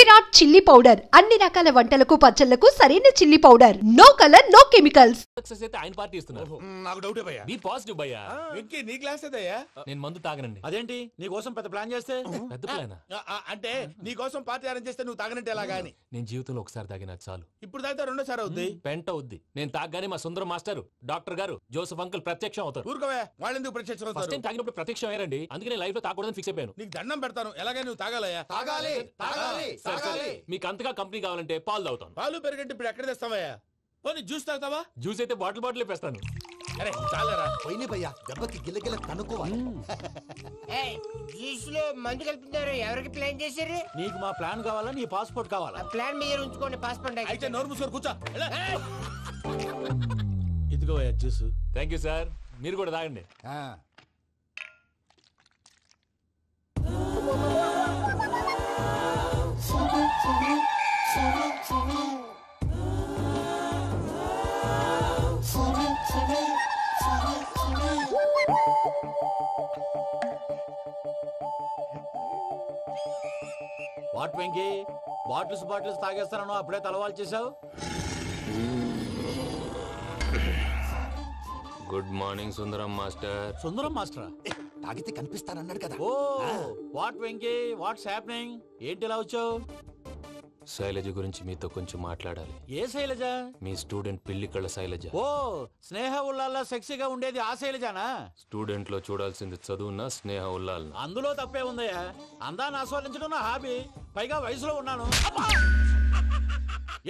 Virat chilli powder అన్ని రకాల వంటలకు పచ్చళ్లకు సరైన chilli powder. No colour no chemicals. Success అయితే ఆయన పార్టీ ఇస్తున్నారు. నాకు డౌటే భయ్యా. బీ పాజిటివ్ భయ్యా. వెంకీ నీ క్లాస్ ఏదయ్యా? నేను మందు తాగనండి. అదేంటి నీ కోసం పెద్ద ప్లాన్ చేస్తే? పెద్ద ప్లానా? అంటే నీ కోసం పార్టీ అరేంజ్ చేస్తే నువ్వు తాగనంటే ఎలాగా అని. నేను జీవితంలో ఒకసారి తాగినా చాలు. ఇప్పుడు తాగితే రెండోసారి అవుద్ది. పెంట అవుద్ది. నేను తాగగానే మా సుందరం మాస్టర్, డాక్టర్ గారు, జోసెఫ్ అంకుల్ ప్రత్యక్షం అవుతారు. ఊరుకోవే, వాళ్ళు ఎందుకు ప్రత్యక్షం ఫస్ట్ అవుతారు? టైం తాగినప్పుడు ప్రత్యక్షం అయ్యారండి. అందుకే నేను లైఫ్ లో తాగకూడదని ఫిక్స్ అయిపోయాను. నీకు దండం పెడతాను, ఎలాగే నువ్వు తాగాలయ్యా. తాగాలి తాగాలి సరే, సరే. మీకు అంతగా కంపెనీ కావాలంటే పాలు తాగుతాను. పాలు పెరిగంటే ఇప్పుడు ఎక్కడ తెస్తావయ్యా? పోనీ జ్యూస్ తాగుతావా? జ్యూస్ అయితే బాటిల్ వేస్తాను. అరే చాలరా. పోయిన భయ్యా, దెబ్బకి గిల్లగిల్ల తనుకోవాలి. జ్యూస్ లో మందు కలుపుతున్నారు. ఎవరికి ప్లాన్ చేశారు? నీకు మా ప్లాన్ కావాలా, నీ పాస్పోర్ట్ కావాలా? ప్లాన్ మీరు ఉంచుకోండి, పాస్పోర్ట్ అయితే నోరు మూసుకొని కూర్చో. ఇదిగోయా జ్యూస్. Thank you sir. మీరు కూడా తాగండి. వాట్ వెంకీ, బాటిల్స్ తాగేస్తానో అప్పుడే తలవాలు చేసావు. Good morning Sundaram master. Sundaram మాస్టరా? తాగితే కనిపిస్తానన్నాడు కదా. Oh what Venky, what's happening? ఏంటి ఇలా వచ్చావు? శైలజ గురించి మీతో కొంచెం మాట్లాడాలి. ఏ శైలజ? మీ స్టూడెంట్ పిల్లి కళ్ళ శైలజ. ఓ స్నేహ ఉల్లాల్లో సెక్సీగా ఉండేది ఆ శైలజానా? స్టూడెంట్ లో చూడాల్సింది చదువున్న స్నేహ ఉల్లాల్. అందులో తప్పే ఉందయ్యా. అందాన్ని ఆస్వాదించడం నా హాబీ. పైగా వయసులో ఉన్నాను.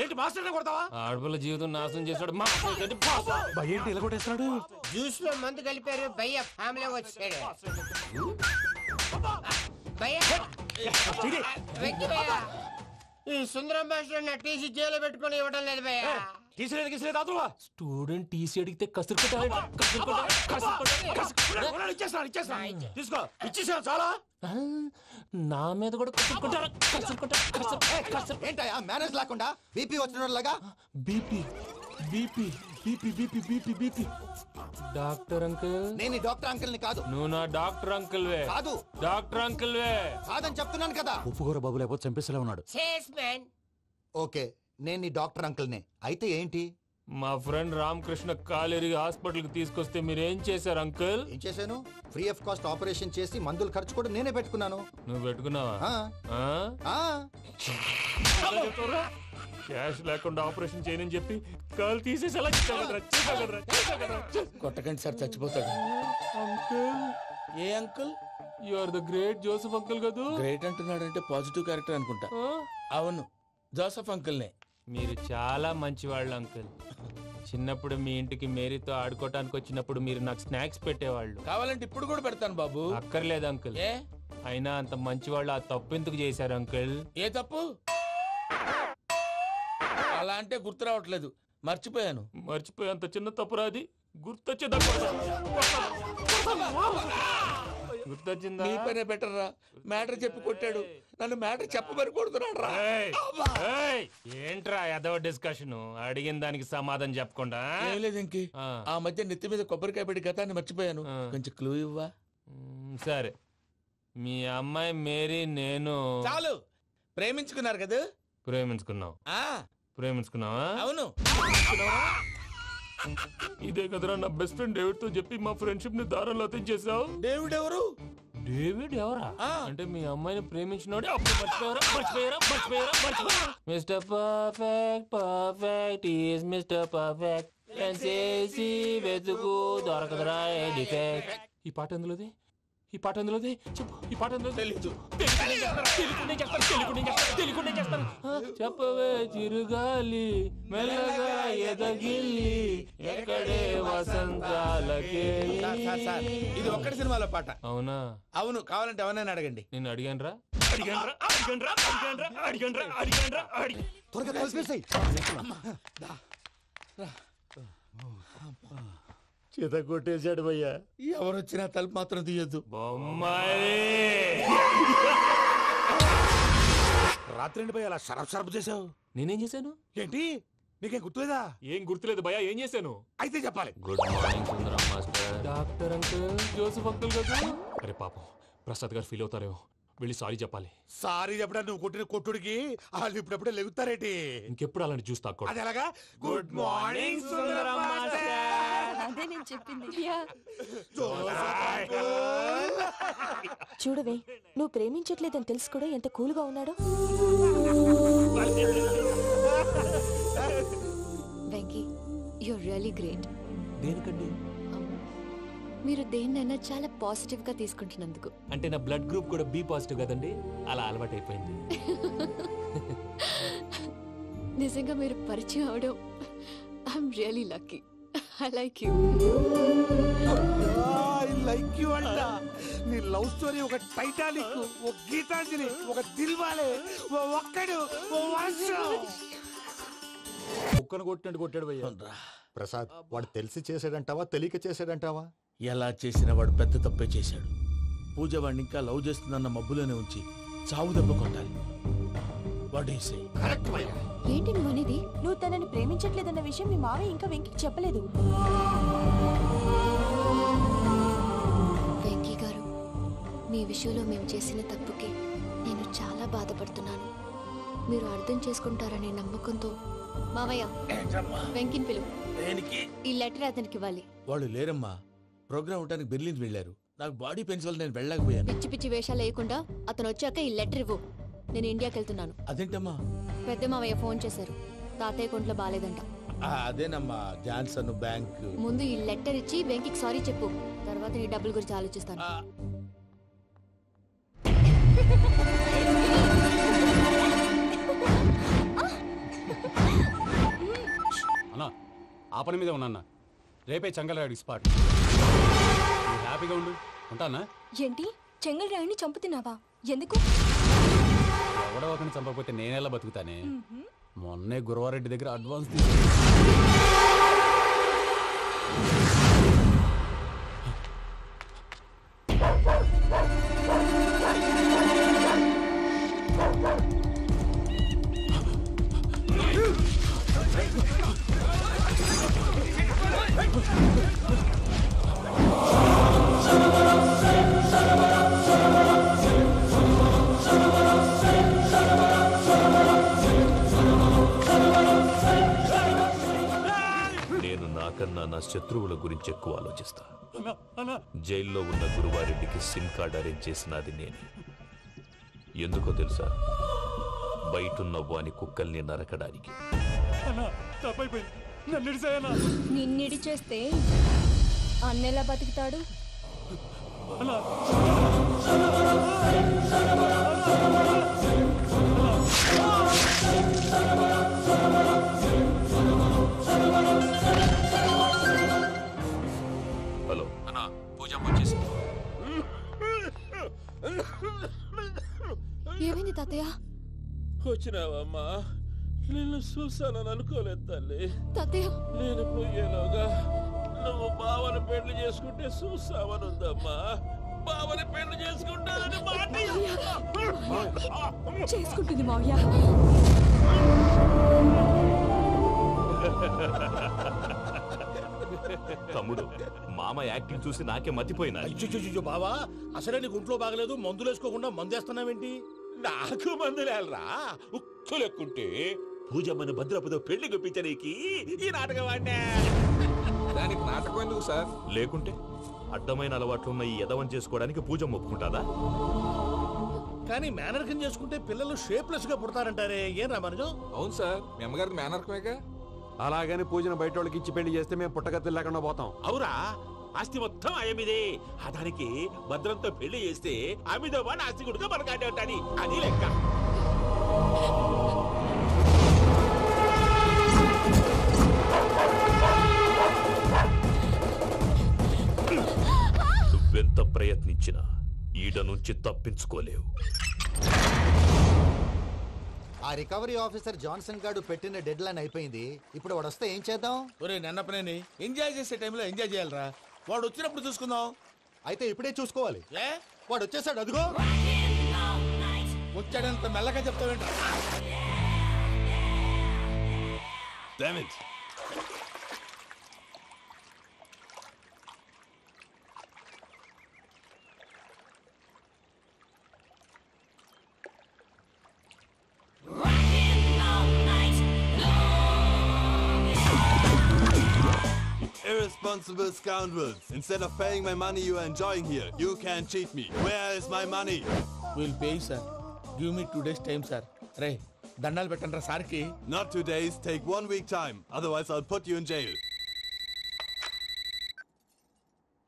ఏంటి మాస్టర్ కొడతావా? ఆడపిల్ల జీవితం నాశనం చేశాడు. ఏంటి ఇలా కొట్టేస్తున్నాడు? జ్యూస్ లో మందు కలిపారు. భయ్య ఫ్యామిలీ వచ్చాడు. భయ్య వెంకీ భయ్య, ఈ సుందరం భాషలో నా టీసీ జైల్లో పెట్టుకొని ఇవ్వడం లేదు భయ్య. తీసేది స్టూడెంట్ టీసీ అడిగితే తీసుకో, ఇచ్చేసా చాలా. నా మీద కూడా ఏంటయ్యా మేనేజ్ లేకుండా బీపీ వచ్చిన లాగా? BP BP BP BP BP BP. Doctor uncle, నేను డాక్టర్ అంకుల్ ని కాదు. నువ్వు నా డాక్టర్ అంకుల్ వే. కాదు డాక్టర్ అంకుల్ వే. కాదని చెప్తున్నాను కదా. ఉప్పుకూర బాబు లేకపోతే చంపేసేలా ఉన్నాడు. Sales man. ఓకే, నేను నీ డాక్టర్ అంకుల్ నే. అయితే ఏంటి? మా ఫ్రెండ్ రామకృష్ణ కాలేరికి హాస్పిటల్ కి తీసుకొస్తే మీరు ఏం చేశారు అంకుల్? ఏం చేశాను? ఫ్రీ ఆఫ్ కాస్ట్ ఆపరేషన్ చేసి మందులు ఖర్చు కూడా నేనే పెట్టుకున్నాను. నువ్వు పెట్టుకున్నావా? ఆ, ఆ. క్యాష్ లేకుండా ఆపరేషన్ చేయనని చెప్పి కాల్ తీసేసి ఎలా కొట్టకండి సార్, చచ్చిపోతాడు. అంకుల్, ఏ uncle? You are the great Joseph uncle కదా. గ్రేట్ అంటున్నాడంటే పాజిటివ్ క్యారెక్టర్ అనుకుంటా. అవును, జోసఫ్ అంకుల్నే. మీరు చాలా మంచివాళ్ళు అంకుల్. చిన్నప్పుడు మీ ఇంటికి మేరీతో ఆడుకోవటానికి వచ్చినప్పుడు మీరు నాకు స్నాక్స్ పెట్టేవాళ్ళు. కావాలంటే ఇప్పుడు కూడా పెడతాను బాబు. అక్కర్లేదు అంకుల్. ఏ అయినా అంత మంచివాళ్ళు ఆ తప్పు ఎందుకు చేశారు అంకుల్? ఏ తప్పు? అలా అంటే గుర్తు రావట్లేదు, మర్చిపోయాను. మర్చిపోయి అంత చిన్న తప్పురాది గుర్తొచ్చిందా? గుర్తొచ్చిందా? నీ పనే బెటర్ రా. మ్యాటర్ చెప్పి కొట్టాడు, నన్ను మ్యాటర్ చెప్పమని కొడుతున్నాడు రా. ఏంట్రా ఎదవ డిస్కషన్? అడిగిన దానికి సమాధానం చెప్పకుండా. ఏం లేదు ఇంకి, ఆ మధ్య నెత్తి మీద కొబ్బరికాయ పెట్టి గతాన్ని మర్చిపోయాను. కొంచెం క్లూ ఇవ్వా? సరే, మీ అమ్మాయి మేరీ నేను చాలు. ప్రేమించుకున్నారు కదా? ప్రేమించుకున్నావు. ప్రేమించుకున్నావా? అవును. ఇదే కదరా నా బెస్ట్ ఫ్రెండ్ డేవిడ్ తో చెప్పి మా ఫ్రెండ్షిప్ ని దారంలో తెచ్చేసావు. డేవిడ్ ఎవరు? డేవిడ్ ఎవరా? అంటే మీ అమ్మాయిని ప్రేమించినోడే అప్పుడు mister perfect perfect is mister perfect చేసి వెతుకు దొరకదురా డిఫెక్ట్. ఈ పాట ఎందులోది? ఈ పాట ఎందులోది? చెప్పు. ఈ పాట ఎందులో? తెలీదు. చెప్పవే చిరుగాలి మెల్లగా ఎదగిల్లి ఎక్కడే వసంతాలకే. ఇది ఒక్కటి సినిమాలో పాట. అవునా? అవును. కావాలంటే ఎవరైనా అడగండి. నేను అడిగాను రా. త్వరగా కలిపేసాయి. చేత కొట్టేశాడు భయ్యా. ఎవరు వచ్చినా తలుపు మాత్రం తీయద్దు. రాత్రి భయ్య అలా షరఫ్ చేసావు. నేనేం చేశాను? ఏంటి నీకేం గుర్తులేదా? ఏం గుర్తులేదు భయ్యా. ఏం చేశాను? అయితే చెప్పాలి. Good morning Sundaram master. Doctor uncle, Joseph uncle కదా. అరే పాపం, ప్రసాద్ గారు ఫీల్ అవుతారేమో. వెళ్ళి సారీ చెప్పాలి. సారీ చెప్పడా నువ్వు కొట్టిన కొట్టుడికి వాళ్ళు ఇప్పుడప్పుడే లెగుతారేటి? ఇంకెప్పుడు అలాంటి జ్యూస్ తాక్కూడదు. అది ఎలాగా? Good morning Sundaram master. అదే నేను చెప్పింది. చూడవే, నువ్వు ప్రేమించట్లేదని తెలుసు కూడా ఎంత కూల్గా ఉన్నాడో. Venky, you're really great. దేనికండి? మీరు దేన్నైనా చాలా పాజిటివ్ గా తీసుకుంటున్నందుకు. అంటే నా బ్లడ్ గ్రూప్ కూడా బి పాజిటివ్ కదండి, అలా అలవాటు అయిపోయింది. నిజంగా మీరు పరిచయం అవడం I'm really lucky. I like you. I like you అంట. నీ లవ్ స్టోరీ ఒక టైటానిక్, ఒక గీతాంజలి, ఒక దిల్వాలే, ఓ ఒక్కడు, ఓ వర్షం. కుక్కను కొట్టినట్టు కొట్టాడు భయ్యా. ప్రసాద్, వాడు తెలిసి చేసాడంటావా తెలియక చేసాడంటావా? ఎలా చేసిన వాడు పెద్ద తప్పే చేశాడు. పూజ వాడిని ఇంకా లవ్ చేస్తుందన్న మబ్బులోనే ఉంచి చావు దెబ్బ కొట్టాలి. వాడేసే కరెక్ట్ భయ్యా. ఏంటి నువ్వు అనేది? నువ్వు తనని ప్రేమించట్లేదన్న విషయం మీ మావయ్య ఇంకా వెంకీకి చెప్పలేదు. వెంకీ గారు, మీ విషయంలో మేము చేసిన తప్పుకి నేను చాలా బాధపడుతున్నాను. మీరు అర్థం చేసుకుంటారనే నమ్మకంతో మావయ్య వెంకీని పిలువు. ఈ లెటర్ అతనికి ఇవ్వాలి. వాళ్ళు లేరమ్మా, ప్రోగ్రామ్ ఉండడానికి బెర్లిన్ వెళ్ళారు. నాకు బాడీ పెయిన్స్ వల్ల నేను వెళ్ళలేకపోయాను. పిచ్చి పిచ్చి వేషాలు వేయకుండా అతను వచ్చాక ఈ లెటర్ ఇవ్వు. నేను ఇండియాకి వెళ్తున్నాను. అదేంటమ్మా? పెద్ద మావయ్య ఫోన్ చేశారు, తాతయ్య కొంట్లో బాలేదంట. అదేనమ్మా, జాన్సన్ బ్యాంక్. ముందు ఈ లెటర్ ఇచ్చి వెంకీకి సారీ చెప్పు, తర్వాత నీ డబ్బుల గురించి ఆలోచిస్తాను. అన్నా, ఆ పని మీద ఉన్నా. రేపే చెంగల్రాయుడికి స్పాట్. హ్యాపీగా ఉండు. ఉంటానా? ఏంటి, చెంగల్రాయుడిని చంపుతున్నావా? ఎందుకు? ఎవడో ఒకరిని చంపకపోతే నేనెలా బతుకుతానే. మొన్నే గురవారెడ్డి దగ్గర అడ్వాన్స్ నాకన్నా నా శత్రువుల గురించి ఎక్కువ ఆలోచిస్తా. జైల్లో ఉన్న గురువారెడ్డికి సిమ్ కార్డ్ అరేంజ్ చేసినది నేనే. ఎందుకో తెలుసా? బయటున్న వాని కుక్కల్ని నరకడానికి. నిన్నిడి చేస్తే అన్నెలా బతుకుతాడు? హలో అన్నా, పూజమ్మ వచ్చేసింది. ఏమైంది తాతయ్య? వచ్చినావమ్మా? నిన్ను చూసానని అనుకోలేదు తల్లి. తాతయ్య, నేను పోయేలోగా నువ్వు బావని పెళ్లి చేసుకుంటే చూసావని ఉందమ్మా. బావని పెళ్లి చేసుకుంటానని మాట చేసుకుంటుంది మావయ్య. తమ్ముడు, మామ యాక్టింగ్ చూసి నాకే మతిపోయినా. బావా, అసలే నీకు ఒంట్లో బాగలేదు, మందులు వేసుకోకుండా మందేస్తున్నావేంటి? నాకు మందులేలరా, ఉక్కు లెక్కుంటే పూజమ్మని భద్రపదో పెళ్లి గుప్పించనీకి ఈ నాటకం ఆడినా. దానికి నాటకం ఎందుకు సార్? లేకుంటే అడ్డమైన అలవాట్లున్న ఈ యదవం చేసుకోవడానికి పూజమ్మ ఒప్పుకుంటాదా? కానీ మేనర్కం చేసుకుంటే పిల్లలు షేప్లెస్ గా పుడతారంటారే, ఏం రామానుజం? అవును సార్, మీ అమ్మగారికి మేనర్కమేగా. అలాగని పూజను బయట వాళ్ళకి ఇచ్చి పెళ్లి చేస్తే మేము పుట్టగతులు లేకుండా పోతాం. అవురా, ఆస్తి మొత్తం ఆయమిదే. ఆ దానికి భద్రంతో పెళ్లి చేస్తే ఆమెతో పాటు ఆస్తి గుడుగా మనకాడే ఉంటాని, అది లెక్క. నువ్వెంత ప్రయత్నించినా ఈడ నుంచి తప్పించుకోలేవు. ఆ రికవరీ ఆఫీసర్ జాన్సన్ గారు పెట్టిన డెడ్ లైన్ అయిపోయింది. ఇప్పుడు వాడు వస్తే ఏం చేద్దాం? ఒరే నన్నపనేని, ఎంజాయ్ చేసే టైంలో ఎంజాయ్ చేయాలరా. వాడు వచ్చినప్పుడు చూసుకుందాం. అయితే ఇప్పుడే చూసుకోవాలి. ఏ, వాడు వచ్చేసాడు, అదిగో. వచ్చాడంత మెల్లగా చెప్తావేంట? Irresponsible scoundrels. Instead of paying my money you are enjoying here, you can cheat me. Where is my money? We'll pay, sir. Give me 2 days time, sir. Ray, దండాలు పెట్టండి సార్కి. Not 2 days, take 1 week time. Otherwise I'll put you in jail.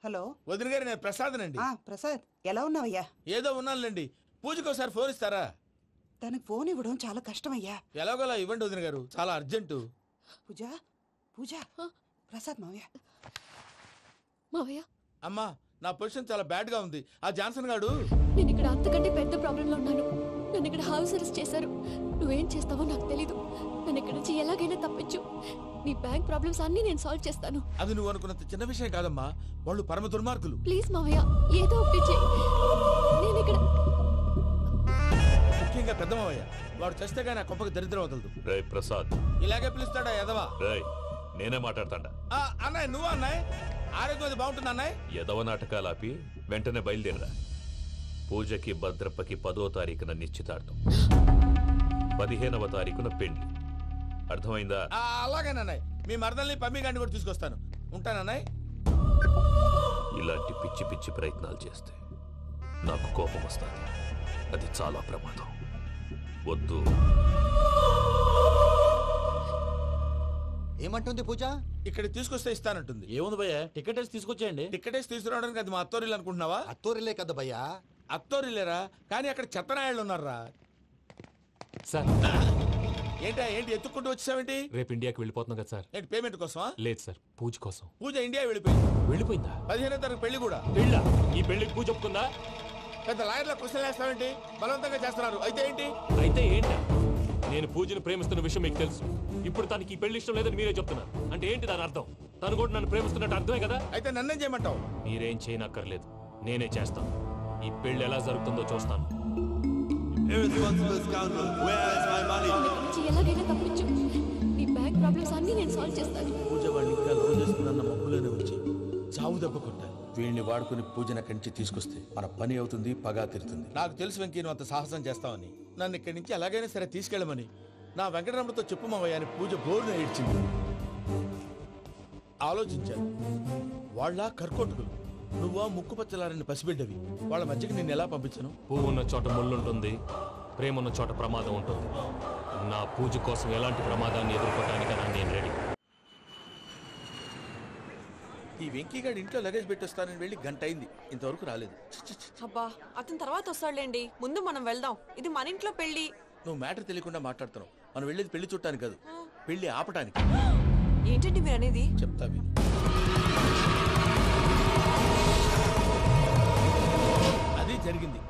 Hello వదిన గారు, నేను ప్రసాదనండి. ప్రసాద్ ఎలా ఉన్నావయ్యా? ఏదో ఉన్నానులేండి. పూజకి ఒకసారి ఫోన్ ఇస్తారా? తనకు ఫోన్ ఇవ్వడం చాలా కష్టమయ్యా. ఎలాగోలా ఇవ్వండి వదిన గారు, చాలా అర్జెంటు. పూజ పూజ ప్రసాద్ మావయ్య. మావయ్య, అమ్మా, నా పొజిషన్ చాలా బ్యాడ్ గా ఉంది. ఆ జాన్సన్ గాడు నేను ఇక్కడ అంతకంటే పెద్ద ప్రాబ్లంలో ఉన్నాను. నన్ను ఇక్కడ హౌస్ అరెస్ట్ చేశారు. నువ్వేం చేస్తావో నాకు తెలీదు. నన్ను ఇక్కడ నుంచి ఎలాగైనా తప్పించు. నీ బ్యాంక్ ప్రాబ్లమ్స్ అన్నీ నేను సాల్వ్ చేస్తాను. అది నువ్వు అనుకున్నంత చిన్న విషయం కాదమ్మా. వాళ్ళు పరమ దుర్మార్గులు. ప్లీజ్ మావయ్య, ఏదో ఒకటి చెయ్యి. నేను ఇక్కడ ముఖ్యంగా పెద్ద మావయ్య, వాడు చేస్తే గానీ ఆ కొంపకి దరిద్రం వదలదు. రేయ్ ప్రసాద్, ఇలాగే పిలుస్తాడా ఎదవా? రేయ్ నేనే మాట్లాడతాడా? అన్నయ్య, నువ్వు అన్నయ్య, ఆరోగ్యం అది బాగుంటుంది అన్నయ్య. ఎదవ నాటకాలు ఆపి వెంటనే బయలుదేరరా. పూజకి భద్రప్పకి 10వ తారీఖున నిశ్చితార్థం, 15వ తారీఖున పెళ్లి. అర్థమైందా? అలాగేనన్నయ్య. మీ మరదల్ని పమ్మి గండి కూడా తీసుకొస్తాను. ఉంటానన్నయ్య. ఇలాంటి పిచ్చి పిచ్చి ప్రయత్నాలు చేస్తే నాకు కోపం వస్తుంది. అది చాలా ప్రమాదం. వద్దు. ఏమంటుంది పూజ? ఇక్కడ తీసుకొస్తే ఇస్తానంటుంది. ఏముంది భయ్యా, టికెట్ వేసి తీసుకొచ్చేయండి. టికెట్ వేసి తీసుకురావడానికి అది మా అత్తోరిల్లు అనుకుంటున్నావా? అత్తూరిలే కదా భయ్యా. అత్తోరిల్లేరా, కానీ అక్కడ చెత్తనాయాళ్ళు ఉన్నారా. సార్, ఏంటి ఎత్తుక్కుంటూ వచ్చావేంటి? రేపు ఇండియాకి వెళ్ళిపోతున్నాం కదా సార్. ఏంటి పేమెంట్ కోసమా? లేదు సార్, పూజ కోసం. పూజ ఇండియా వెళ్ళిపోయింది. వెళ్ళిపోయిందా? 15వ తారీఖు పెళ్లి కూడా. పెళ్ళా? ఈ పెళ్లికి పూజ ఒప్పుకుందా? పెద్ద లాయర్ల క్వశ్చన్ వేస్తావేంటి? బలవంతంగా చేస్తున్నారు. అయితే ఏంటి? అయితే ఏంటా? నేను పూజను ప్రేమిస్తున్న విషయం మీకు తెలుసు. ఇప్పుడు తనకి ఈ పెళ్లి ఇష్టం లేదని మీరే చెప్తున్నారు. అంటే ఏంటి దాని అర్థం? తను కూడా నన్ను ప్రేమిస్తున్నట్టు అర్థమే కదా? అయితే నన్నేం చేయమంటావు? మీరేం చేయనక్కర్లేదు, నేనే చేస్తాను. ఈ పెళ్లి ఎలా జరుగుతుందో చూస్తాను. Irresponsible scoundrel, where is my money? ఎలాగైనా తప్పించు. నీ బ్యాంక్ ప్రాబ్లమ్స్ అన్నీ నేను సాల్వ్ చేస్తాను. పూజ వాడిని ఇంకా లవ్ చేస్తుందన్న మబ్బులోనే ఉంచి చావు దెబ్బ కొట్టాలి. వీళ్ళని వాడుకుని పూజన కంచి తీసుకొస్తే మన పని అవుతుంది, పగా తీరుతుంది. నాకు తెలుసు వెంకీ, నువ్వు అంత సాహసం చేస్తావని. నన్ను ఇక్కడి నుంచి ఎలాగైనా సరే తీసుకెళ్ళమని నా వెంకటరమణతో చెప్పు మావయ్య అని పూజ బోరున ఏడ్చింది. ఆలోచించాను. వాళ్ళ కర్కోటకులు, నువ్వా ముక్కుపచ్చలారని పసిబిడ్డవి. వాళ్ళ మధ్యకి నేను ఎలా పంపించను? పువ్వు ఉన్న చోట ముళ్ళుంటుంది, ప్రేమ ఉన్న చోట ప్రమాదం ఉంటుంది. నా పూజ కోసం ఎలాంటి ప్రమాదాన్ని ఎదుర్కోవడానికైనా నేను రెడీ. ఈ వెంకీగాడు ఇంట్లో లగేజ్ పెట్టొస్తానని వెళ్ళి గంట అయింది, ఇంతవరకు రాలేదు. అబ్బా, అతని తర్వాత వస్తాడులేండి. ముందు మనం వెళ్దాం. ఇది మన ఇంట్లో పెళ్లి. నువ్వు మ్యాటర్ తెలియకుండా మాట్లాడుతున్నావు. మనం వెళ్ళేది పెళ్లి చుట్టానికి కాదు, పెళ్లి ఆపటానికి. ఏంటండి మీరు అనేది? చెప్తా విను. అది జరిగింది.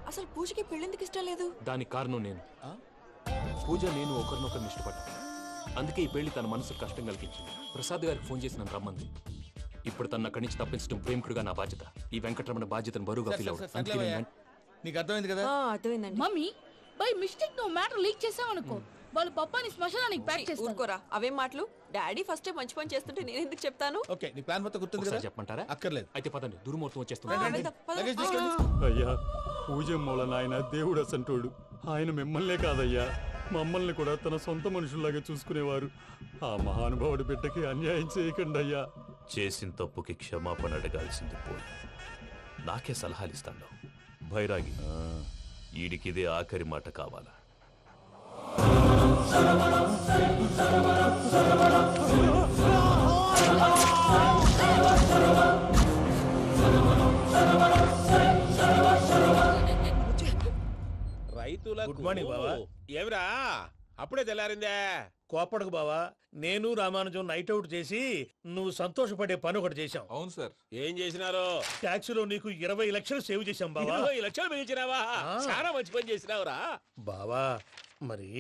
అసలు పూజకి పెళ్ళెందుకు ఇష్టం లేదు? దానికి కారణం నేను. పూజ నేను ఒకరినొకరిని ఇష్టపడ్డా. అందుకే ఈ పెళ్లి తన మనసుకు కష్టం కలిగించింది. ప్రసాద్ గారికి ఫోన్ చేసి నన్ను రమ్మంది. ఇప్పుడు తన అక్కడి నుంచి తప్పించడం ప్రేమికుడుగా నా బాధ్యత. ఈ వెంకటరమణ బాధ్యతను బరువుగా ఫీల్ అవ్వడం. నీకు అర్థమైంది కదా? అర్థమైందండి. మమ్మీ, బై మిస్టేక్ నువ్వు మ్యాటర్ లీక్ చేసావనుకో, వాళ్ళు పప్పాని శ్మశానానికి ప్యాక్ చేస్తారు. ఊరుకోరా, అవేం మాటలు. డాడీ ఫస్ట్ మంచి పని చేస్తుంటే నేను ఎందుకు చెప్తాను? ఓకే, నీ ప్లాన్ మొత్తం గుర్తుంది కదా? చెప్పమంటారా? అక్కర్లేదు. అయితే పదండి, దుర్ముహూర్తం వచ్చేస్తుంది. అయ్యా, పూజ మూలన ఆయన దేవుడు అసంటోడు. ఆయన మిమ్మల్నే కాదయ్యా, మమ్మల్ని కూడా తన సొంత మనుషుల్లాగా చూసుకునేవారు. ఆ మహానుభావుడి బిడ్డకి అన్యాయం చేయకండి అయ్యా. చేసిన తప్పుకి క్షమాపణ అడగాల్సింది పోయి నాకే సలహాలు ఇస్తాను. భైరాగి, ఈడికిదే ఆఖరి మాట కావాలా? రైతులకు గుడ్ మార్నింగ్ బావా. ఏమిరా అప్పుడే తెల్లారిందే? కోపడకు బావా, నేను రామానుజం నైట్ అవుట్ చేసి నువ్వు సంతోషపడే పని ఒకటి చేశాం. అవును సార్. ఏం చేసినారు? ట్యాక్సీలో నీకు 20 లక్షలు సేవ్ చేశాం బావా. 20 లక్షలు మిగిల్చినావా? చాలా మంచి పని చేసినావురా బావా. మరి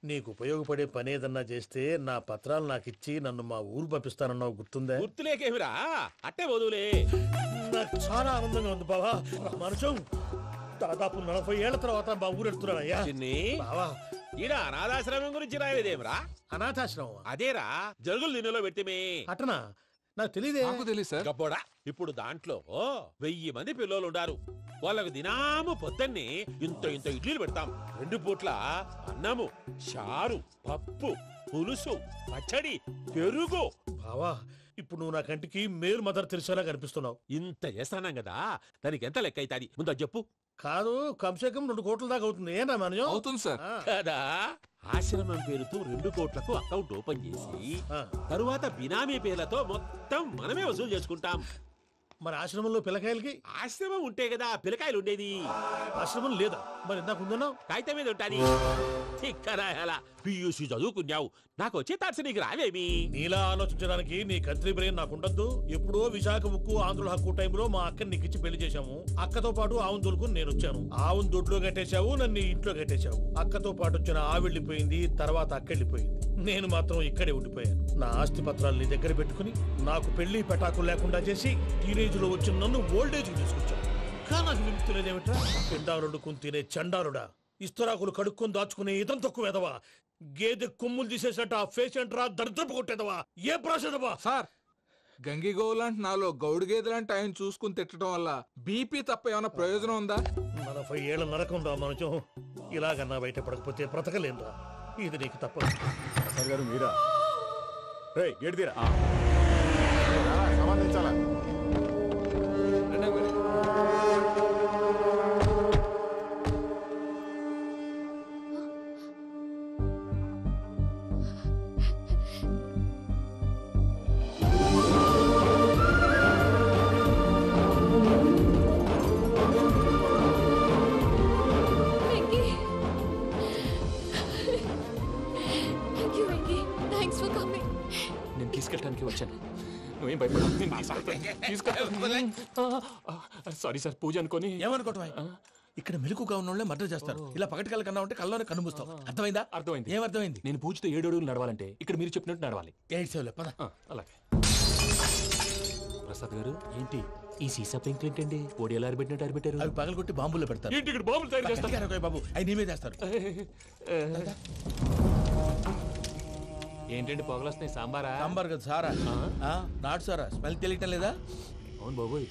నీకు ఉపయోగపడే పని ఏదన్నా చేస్తే నా పత్రాలు నాకు ఇచ్చి నన్ను మా ఊరు పంపిస్తానన్నావు, గుర్తుందా? గుర్తులేకేమిరా, అట్టే వదులే. నాకు చాలా ఆనందంగా ఉంది బావా. రామానుజం, దాదాపు 40 ఏళ్ల తర్వాత మా ఊరు వెళ్తున్నానయ్యా. బావా, ఈడ అనాథాశ్రమం గురించి రాయలేదేమిరా? అనాథాశ్రమం అదేరా, జరుగులు దీనిలో పెట్టిమే. అటనా? నాకు తెలియదే. నాకు తెలియదు సార్. గబ్బోడా, ఇప్పుడు దాంట్లో 1000 మంది పిల్లలు ఉండారు. వాళ్ళకు దినాము పొద్దున్నే ఇంత ఇంత ఇడ్లీలు పెడతాం. 2 పూట్ల అన్నము, చారు, పప్పు, పులుసు పచ్చడి పెరుగు. బావా ఇప్పుడు నువ్వు నా కంటికి మేలు మదర్ తెలిసేలా కనిపిస్తున్నావు. ఇంత చేస్తానం కదా, దానికి ఎంత లెక్క అవుతుంది ముందు అది చెప్పు. కాదు కమ్సే కమ్ 2 కోట్ల దాకా అవుతుంది. ఏనా మనం అవుతుంది సార్. కదా ఆశ్రమం పేరుతో 2 కోట్లకు అకౌంట్ ఓపెన్ చేసి తరువాత బినామీ పేర్లతో మొత్తం మనమే వసూలు చేసుకుంటాం. మరి ఆశ్రమంలో పిల్లకాయలకి? ఆశ్రమం ఉంటే కదా పిల్లకాయలు ఉండేది. ఆశ్రమం లేదా? మరి ఇందాక ఉందన్నావు. కాగితం మీద ఉంటాది. ఇక్కడ పియూసీ చదువుకున్నావు, నాకు వచ్చే తాట్స్ నీకు రావేమి? నీలా ఆలోచించడానికి నీ కత్రి బ్రెయిన్ నాకు ఉండద్దు. ఎప్పుడో విశాఖ ఉక్కు ఆంధ్రుల హక్కు టైంలో మా అక్కని నీకిచ్చి పెళ్లి చేశాము. అక్కతో పాటు ఆవును దొడుకుని నేను వచ్చాను. ఆవును దొడ్లో కట్టేశావు, నన్ను ఇంట్లో కట్టేశావు. అక్కతో పాటు వచ్చిన ఆవిళ్ళిపోయింది, తర్వాత అక్కెళ్ళిపోయింది. నేను మాత్రం ఇక్కడే ఉండిపోయాను. నా ఆస్తి పత్రాలు నీ దగ్గర పెట్టుకుని నాకు పెళ్లి పెటాకులు లేకుండా చేసి టీనేజ్ లో వచ్చిన నన్ను ఓల్డేజ్ తీసుకొచ్చాను. కానీ నాకు విముక్తులేదేమిట్రా? పిండారుడుకుని తినే చండారుడా, ఇస్తరాకులు కడుక్కొని దాచుకునే ఇతం తక్కువ ఎదవా, గేదె కొమ్ములు తీసేసట ఆ పేషెంట్ రా దరిద్రపు కొట్టేదవా, ఏ ప్రాసెదవా? సార్ గంగి గోవులాంటి నాలో గౌడు గేదెలాంటి ఆయన చూసుకుని తిట్టడం వల్ల బీపీ తప్ప ఏమైనా ప్రయోజనం ఉందా? 40 ఏళ్ల నరకం రా మనచం. ఇలాగన్నా బయట పడకపోతే బ్రతకలేనురా. ఇది నీకు తప్పదు. సార్ గారు మీరా? గేట్ తీరా. సంబంధించాలా? నేను తీసుకెళ్ళడానికి వచ్చాను. నువ్వేం భయపడ. సారీ సార్, పూజ అనుకోని. ఏమనుకోవటం? ఇక్కడ మెలుకుగా ఉన్న వాళ్ళే మర్డర్ చేస్తారు. ఇలా పగటి కళ్ళ కన్నా ఉంటే కళ్ళలోనే కనుమూస్తావు. అర్థమైందా? అర్థమైంది. ఏమర్థమైంది? నేను పూజతో 7 అడుగులు నడవాలంటే ఇక్కడ మీరు చెప్పినట్టు నడవాలి. 8 సేవలే పద. అలాగే. ప్రసాద్ గారు ఏంటి ఈ సీసా పెంకులు ఏంటండి? పొడి ఎలా అరబెట్టినట్టు అరబెట్టారు? అవి పగలగొట్టి బాంబుల్లో పెడతారు. ఏంటి ఇక్కడ బాంబులు తయారు చేస్తారు? బాబు అవి నీ మీద వేస్తారు. ఏంటండి పొగలు వస్తున్నాయి? సాంబారా? సాంబార్ కదా సారా. నాటు సారా. స్మెల్ తెలియటం లేదా? అవును బాబోయ్.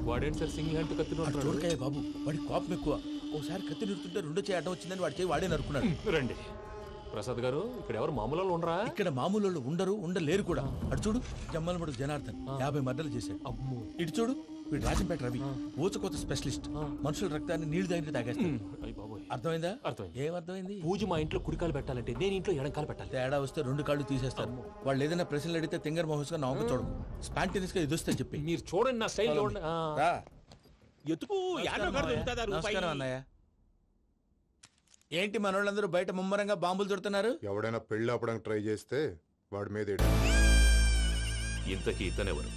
వాడేంటి సార్ సింగిల్ హ్యాండ్ కత్తిని చూడకాయ బాబు, వాడి కోపం ఎక్కువ. ఓసారి కత్తి నిరుతుంటే 2 చేయి అడ్డం వచ్చిందని వాడి చేయి వాడే నరుకున్నాడు. రండి ప్రసాద్ గారు, ఇక్కడ ఎవరు మామూలు వాళ్ళు ఉండరా? ఇక్కడ మామూలు వాళ్ళు ఉండరు, ఉండలేరు కూడా. అటు చూడు, జమ్మలమడు జనార్దన్ 50 మర్డర్లు చేశాడు. ఇటు చూడు, వీడు రాజంపేట రవి ఊచకోత స్పెషలిస్ట్. మనుషుల రక్తాన్ని నీళ్లు దగ్గర తాగేస్తాడు. అర్థమైందా? ఏమర్థమైంది? పూజ మా ఇంట్లో కుడికాలు పెట్టాలంటే నేను ఇంట్లో ఎడంకాలు పెట్టాలి. తేడా వస్తే 2 కాళ్ళు తీసేస్తారు. వాళ్ళు ఏదైనా ప్రశ్నలు అడిగితే తింగర్ మహోస్ గా నవ్వు చూడకు. స్పాంటినియస్ గా ఎదుస్తా చెప్పి. మీరు చూడండి, నా స్టైల్ చూడండి. ఎతుకు నమస్కారం అన్నయ్య. ఏంటి మనోళ్ళందరూ బయట ముమ్మరంగా బాంబులు దొరుకుతున్నారు? ఎవడైనా పెళ్లి ఆపడానికి ట్రై చేస్తే వాడి మీద. ఇంతకీ ఇతనెవరు?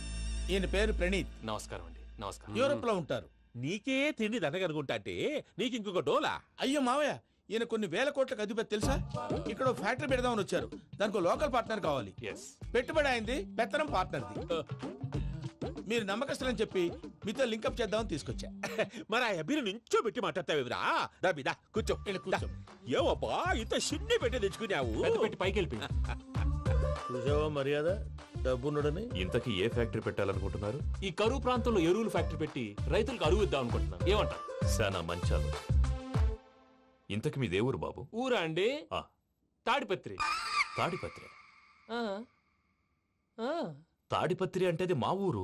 ఈయన పేరు ప్రణీత్. నమస్కారం అండి. నమస్కారం. యూరోప్ లో ఉంటారు. నీకే తిండి దండగనుకుంటా అంటే నీకు ఇంకొక డోలా? అయ్యో మావయ్య, ఈయన కొన్ని వేల కోట్లకు అధిపతి తెలుసా? ఇక్కడ ఫ్యాక్టరీ పెడదామని వచ్చారు. దానికి లోకల్ పార్ట్నర్ కావాలి. పెట్టుబడి అయింది, పెత్తనం పార్ట్నర్ది. మీరు నమ్మకస్తులని చెప్పి మీతో లింకప్ చేద్దామని తీసుకొచ్చా. మరి ఆ అబ్బిని నుంచో పెట్టి మాట్లాడతావేమిరా? రబిదా కూర్చో. ఏవబ్బా ఇంత సిన్ని పెట్టి తెచ్చుకున్నావు? పెట్టి పైకి వెళ్ళి చూసావా మర్యాద డబ్బున్నడని. ఇంతకీ ఏ ఫ్యాక్టరీ పెట్టాలనుకుంటున్నారు? ఈ కరువు ప్రాంతంలో ఎరువులు ఫ్యాక్టరీ పెట్టి రైతులకు అరువు ఇద్దాం అనుకుంటున్నాను. ఏమంటారు? శానా మంచాలు. ఇంతకి మీ దేవురు బాబు? ఊరా అండి? తాడిపత్రి. తాడిపత్రి? తాడిపత్రి అంటే అది మా ఊరు.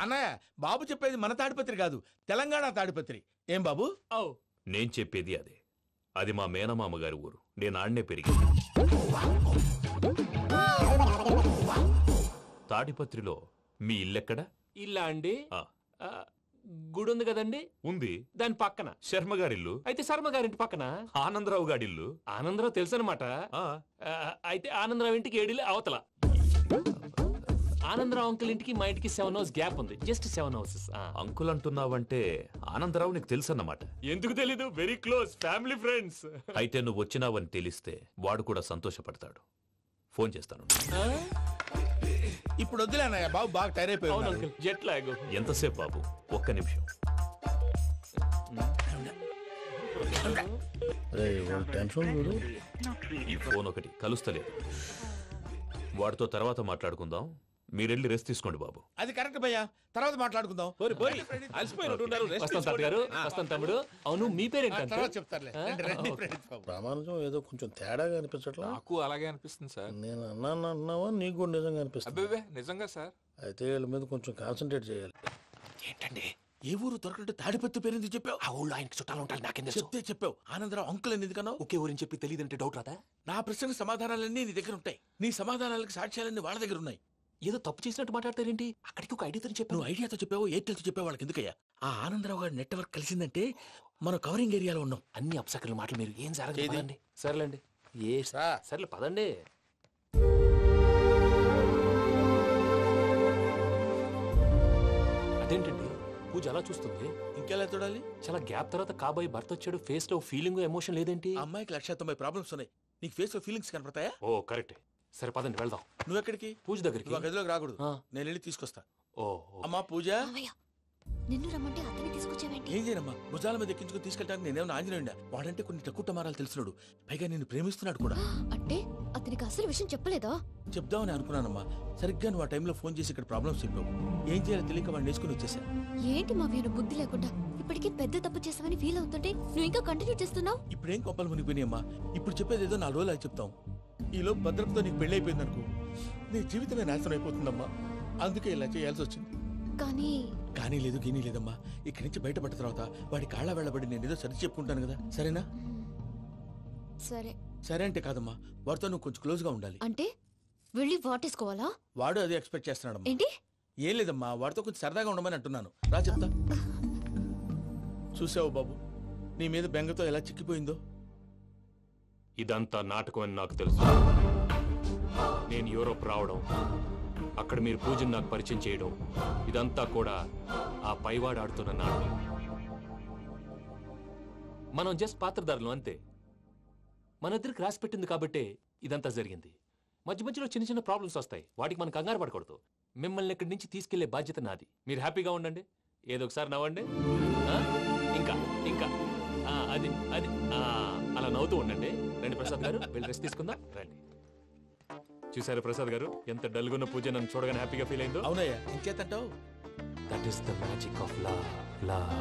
అన్నయ్య, బాబు చెప్పేది మన తాడిపత్రి కాదు, తెలంగాణ తాడిపత్రి. ఏం బాబు? నేను చెప్పేది అదే. అది మా మేనమామ గారి ఊరు. నేను ఆడనే పెరిగింది. తాడిపత్రిలో మీ ఇల్లెక్కడ? ఇల్లా అండి? గుడి ఉంది కదండి. ఉంది. దాని పక్కన శర్మగారిల్లు. అయితే శర్మగారింటి పక్కన ఆనందరావు గారిల్లు. ఆనందరావు తెలుసు అనమాట. అయితే ఆనందరావు ఇంటికి 7 అవతల. ఆనందరావు అంకుల్ ఇంటికి మా ఇంటికి 7 hours గ్యాప్ ఉంది. Just 7 hours. అంకుల్ అంటున్నావంటే ఆనందరావు నీకు తెలుసు అన్నమాట. ఎందుకు తెలీదు? Very close family friends. అయితే నువ్వు వచ్చినావని తెలిస్తే వాడు కూడా సంతోషపడతాడు. ఫోన్ చేస్తాను. ఇప్పుడు వద్దులే అన్నయ్య, బాబు బాగా టైర్ అయిపోయాడు. Jet lag. ఎంతసేపు బాబు? ఒక్క నిమిషం. ఈ ఫోన్ ఒకటి కలుస్తలేదు. వాడితో తర్వాత మాట్లాడుకుందాం. మీరెళ్ళి రెస్ట్ తీసుకోండి బాబు. అది కరెక్ట్ భయ్యా, తర్వాత మాట్లాడుకుందాం. వస్తాం తాత గారు, వస్తాం తమ్ముడు. అవును మీ పేరేంటి? తర్వాత చెప్తారులే. ప్రామాణికం ఏదో కొంచెం తేడాగా అనిపించట్లా? నాకు అలాగే అనిపిస్తుంది సార్. నేను అన్నావా నీకు కూడా నిజంగా అనిపిస్తుంది? అబ్బే నిజంగా సార్. అయితే వీళ్ళ మీద కొంచెం కాన్సన్ట్రేట్ చేయాలి. ఏంటండి ఏ ఊరు దొరకట్టు తాడిపత్రి పేరు ఎందుకు చెప్పావు? ఆ ఊళ్ళో ఆయనకి చుట్టాలు ఉంటారు, నాకేం చెప్తే చెప్పావు. ఆనందరావు అంకుల్ అని ఎందుకన్నావు? ఒకే ఊరిని చెప్పి తెలియదంటే డౌట్ రాదా? నా ప్రశ్నకు సమాధానాలన్నీ నీ దగ్గర ఉంటాయి, నీ సమాధానాలకు సాక్ష్యాలన్నీ వాళ్ళ దగ్గర ఉన్నాయి. ఏదో తప్పు చేసినట్టు మాట్లాడతారేంటి? అక్కడికి ఒక ఐడియాతో చెప్పావు. నువ్వు ఐడియాతో చెప్పావు, ఎయిర్టెల్తో చెప్పావు, వాళ్ళకి ఎందుకయ్యా? ఆ ఆనందరావు గారి నెట్వర్క్ కలిసిందంటే మనం కవరింగ్ ఏరియాలో ఉన్నాం. అన్ని అప్సకల మాటలు మీరు ఏం జరగదండి. సర్లేండి, సర్లే పదండి. అదేంటండి పూజ అలా చూస్తుంది? ఇంకెలా చూడాలి? చాలా గ్యాప్ తర్వాత కాబోయే భర్త వచ్చాడు, ఫేస్ లో ఫీలింగ్ ఎమోషన్ లేదేంటి? అమ్మాయికి 190 ప్రాబ్లమ్స్ ఉన్నాయి, నీకు ఫేస్ లో ఫీలింగ్స్ కనపడతాయా? ఓ కరెక్ట్. సరే పదండి వెళ్దాం. నువ్వు ఎక్కడికి? పూజ దగ్గరికి. నువ్వు గదిలోకి రాకూడదు, నేను వెళ్ళి తీసుకొస్తా. ఓ అమ్మా పూజ, నిన్ను రమ్మంటే అతన్ని తీసుకొచ్చావేంటి? ఏం చేయనమ్మా, భుజాల మీద ఎక్కించుకుని తీసుకెళ్ళడానికి నేనేమన్నా ఆంజనేయుడా? వాడంటే కొన్ని తక్కువ టమారాలు తెలిసినాడు, పైగా నేను ప్రేమిస్తున్నాడు కూడా. అంటే అతనికి అసలు విషయం చెప్పలేదా? చెప్దామని అనుకున్నానమ్మా, సరిగ్గా నువ్వు ఆ టైంలో ఫోన్ చేసి ఇక్కడ ప్రాబ్లమ్స్ చెప్పావు. ఏం చేయాలో తెలియక వాడిని వేసుకుని వచ్చేసా. ఏంటి మా వీరు బుద్ధి లేకుండా ఇప్పటికీ పెద్ద తప్పు చేసావని ఫీల్ అవుతుంటే నువ్వు ఇంకా కంటిన్యూ చేస్తున్నావు? ఇప్పుడేం కొప్పలు మునిగిపోయినాయమ్మా, ఇప్పుడు చెప్పేది ఏదో 4 రోజులు అది చెప్తాం. ఈలో భద్రతతో నీకు పెళ్లి అయిపోయింది అనుకో, నీ జీవితమే నాశనం అయిపోతుందమ్మా. అందుకే ఇలా చేయాల్సి వచ్చింది. కానీ లేదు గీనీ లేదమ్మా, ఇక్కడి నుంచి బయటపడ్డ తర్వాత వాడి కాళ్ళ వెళ్ళబడి నేను ఏదో సరి చెప్పుకుంటాను కదా, సరేనా? సరే. సరే అంటే కాదమ్మా, వాడితో నువ్వు కొంచెం క్లోజ్ గా ఉండాలి. అంటే వెళ్ళి వాటేసుకోవాలా? వాడు అదే ఎక్స్పెక్ట్ చేస్తున్నాడమ్మా. ఏంటి? ఏం లేదమ్మా, వాడితో కొంచెం సరదాగా ఉండమని అంటున్నాను. రా చెప్తా. చూసావు బాబు, నీ మీద బెంగతో ఎలా చిక్కిపోయిందో. ఇదంతా నాటకం అని నాకు తెలుసు. నేను యూరోప్ రావడం, అక్కడ మీరు పూజను నాకు పరిచయం చేయడం, ఇదంతా కూడా ఆ పైవాడు ఆడుతున్న నాటకం. మనం జస్ట్ పాత్రధారులు అంతే. మన ఇద్దరికి రాసి పెట్టింది కాబట్టే ఇదంతా జరిగింది. మధ్య మధ్యలో చిన్న చిన్న ప్రాబ్లమ్స్ వస్తాయి, వాటికి మనం కంగారు పడకూడదు. మిమ్మల్ని ఇక్కడి నుంచి తీసుకెళ్లే బాధ్యత నాది. మీరు హ్యాపీగా ఉండండి, ఏదో ఒకసారి నవ్వండి. ఇంకా ఇంకా అది అది అలా నవ్వుతూ ఉండండి. రండి ప్రసాద్ గారు, వెళ్ళి రెస్ట్ తీసుకుందాం రండి. చూసారు ప్రసాద్ గారు, ఎంత డల్గున్న పూజ నన్ను చూడగానే హ్యాపీగా ఫీల్ అయిందో? అవునయ్యా, ఇంకేతంటావు? That is the magic of love.